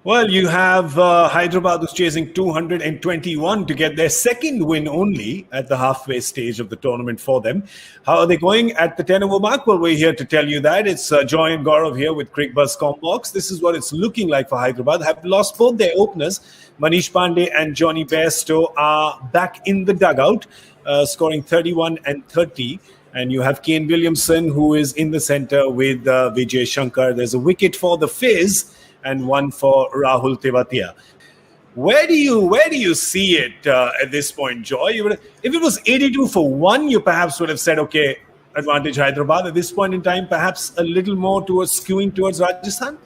Well, you have Hyderabad who's chasing 221 to get their second win only at the halfway stage of the tournament for them. How are they going at the 10-over mark? Well, we're here to tell you that. It's Joy and Gaurav here with Cricbuzz Comm Box. This is what it's looking like for Hyderabad. Have lost both their openers. Manish Pandey and Johnny Bairstow are back in the dugout, scoring 31 and 30. And you have Kane Williamson, who is in the center with Vijay Shankar. There's a wicket for the Fizz and one for Rahul Tewatia. Where do you see it at this point, Joy? If it was 82 for 1, you perhaps would have said, okay, advantage Hyderabad. At this point in time, perhaps a little more skewing towards Rajasthan?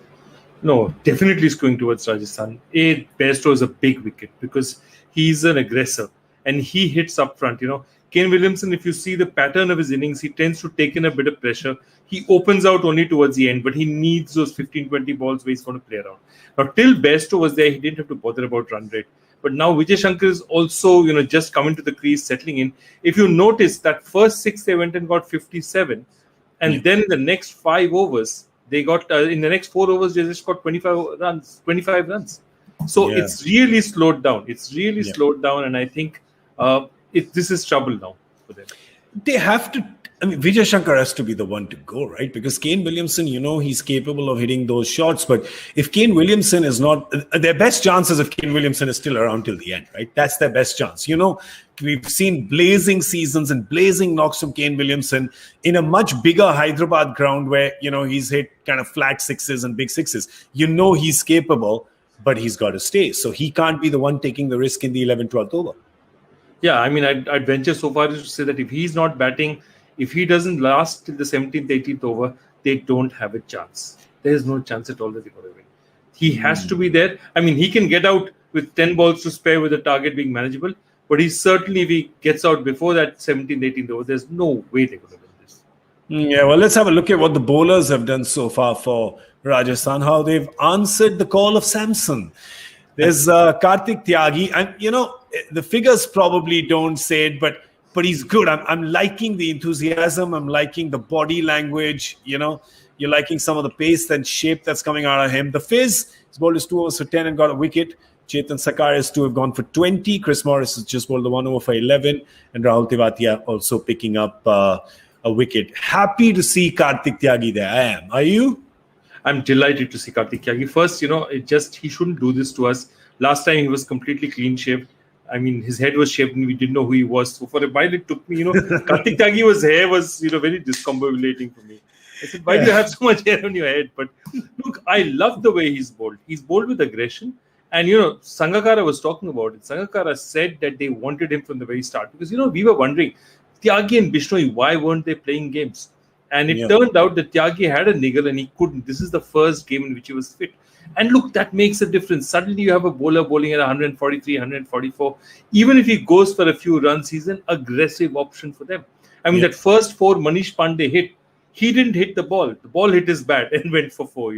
No, definitely skewing towards Rajasthan. Bairstow is a big wicket because he's an aggressor and he hits up front, Kane Williamson, if you see the pattern of his innings, he tends to take in a bit of pressure. He opens out only towards the end, but he needs those 15-20 balls where he's going to play around. Now, till Bairstow was there, he didn't have to bother about run rate. But now Vijay Shankar is also, just coming to the crease, settling in. If you notice that first 6, they went and got 57. And then in the next 5 overs, they got, in the next 4 overs, they just got 25 runs. So it's really slowed down. Slowed down. And I think this is trouble now for them. They have to. Vijay Shankar has to be the one to go, right? Because Kane Williamson, he's capable of hitting those shots. But if Kane Williamson is not, their best chances if Kane Williamson is still around till the end, right? That's their best chance. We've seen blazing seasons and blazing knocks from Kane Williamson in a much bigger Hyderabad ground where, he's hit kind of flat sixes and big sixes. He's capable, but he's got to stay. So he can't be the one taking the risk in the 11th, 12th over. Yeah, I'd venture so far as to say that if he's not batting, if he doesn't last till the 17th, 18th over, they don't have a chance. There's no chance at all that they're going to win. He has to be there. He can get out with 10 balls to spare with the target being manageable, but if he gets out before that 17th, 18th over, there's no way they're going to win this. Yeah, well, let's have a look at what the bowlers have done so far for Rajasthan, how they've answered the call of Samson. There's Kartik Tyagi, and the figures probably don't say it, but he's good. I'm liking the enthusiasm. I'm liking the body language. You're liking some of the pace and shape that's coming out of him. The Fizz, he's bowled his 2 overs for 10 and got a wicket. Chetan Sakari's 2 have gone for 20. Chris Morris has just bowled the 1 over for 11. And Rahul Tewatia also picking up a wicket. Happy to see Kartik Tyagi there. I am. Are you? I'm delighted to see Kartik Tyagi. First, he shouldn't do this to us. Last time he was completely clean-shaved. His head was shaved and we didn't know who he was. So for a while it took me, Kartik Tyagi's hair was, very discombobulating for me. I said, why do you have so much hair on your head? But look, I love the way he's bowled. He's bowled with aggression. And, Sangakkara was talking about it. Sangakkara said that they wanted him from the very start. Because, we were wondering, Tyagi and Bishnoi, why weren't they playing games? And it turned out that Tyagi had a niggle and he couldn't. This is the first game in which he was fit. And look, that makes a difference. Suddenly you have a bowler bowling at 143, 144. Even if he goes for a few runs, he's an aggressive option for them. That first 4 Manish Pandey hit, he didn't hit the ball. The ball hit his bat and went for 4,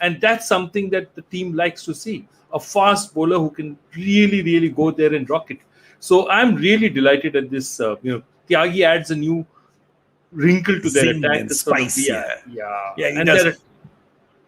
And that's something that the team likes to see. A fast bowler who can really, really go there and rock it. So I'm really delighted at this. Tyagi adds a new wrinkle to their attack. Spice. And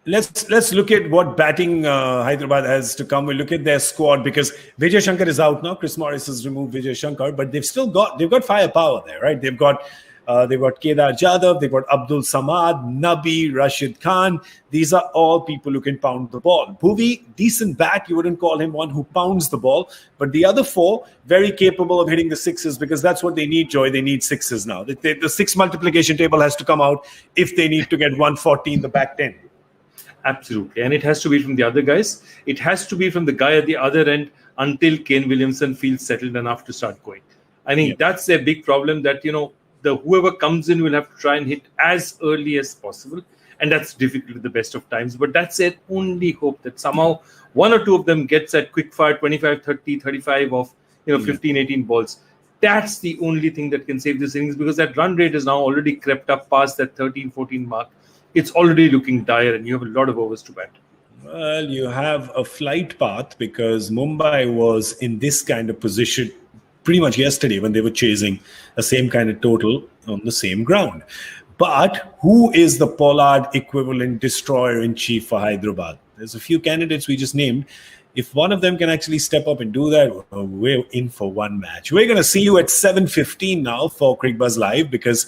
Let's look at what batting Hyderabad has to come. We'll look at their squad because Vijay Shankar is out now. Chris Morris has removed Vijay Shankar, but they've got firepower there, right? They've got Kedar Jadhav, they've got Abdul Samad, Nabi, Rashid Khan. These are all people who can pound the ball. Bhuvi, decent bat. You wouldn't call him one who pounds the ball, but the other 4 very capable of hitting the sixes because that's what they need, Joy. They need sixes now. The 6 multiplication table has to come out if they need to get 140 in the back 10. Absolutely. And it has to be from the other guys. It has to be from the guy at the other end until Kane Williamson feels settled enough to start going. I think that's their big problem that, whoever comes in will have to try and hit as early as possible. And that's difficult at the best of times. But that's their only hope that somehow 1 or 2 of them gets that quick fire 25, 30, 35 of, 15, 18 balls. That's the only thing that can save this innings because that run rate is now already crept up past that 13, 14 mark. It's already looking dire and you have a lot of overs to bat. Well, you have a flight path because Mumbai was in this kind of position pretty much yesterday when they were chasing the same kind of total on the same ground. But who is the Pollard equivalent destroyer in chief for Hyderabad? There's a few candidates we just named. If one of them can actually step up and do that, we're in for one match. We're going to see you at 7:15 now for Cricbuzz Live, because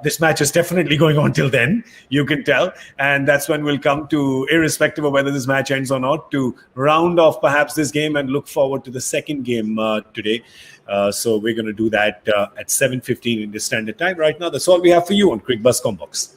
this match is definitely going on till then, you can tell. And that's when we'll come to, irrespective of whether this match ends or not, to round off perhaps this game and look forward to the second game today. So we're going to do that at 7:15 in the standard time. Right now, that's all we have for you on Cricbuzz Comm Box.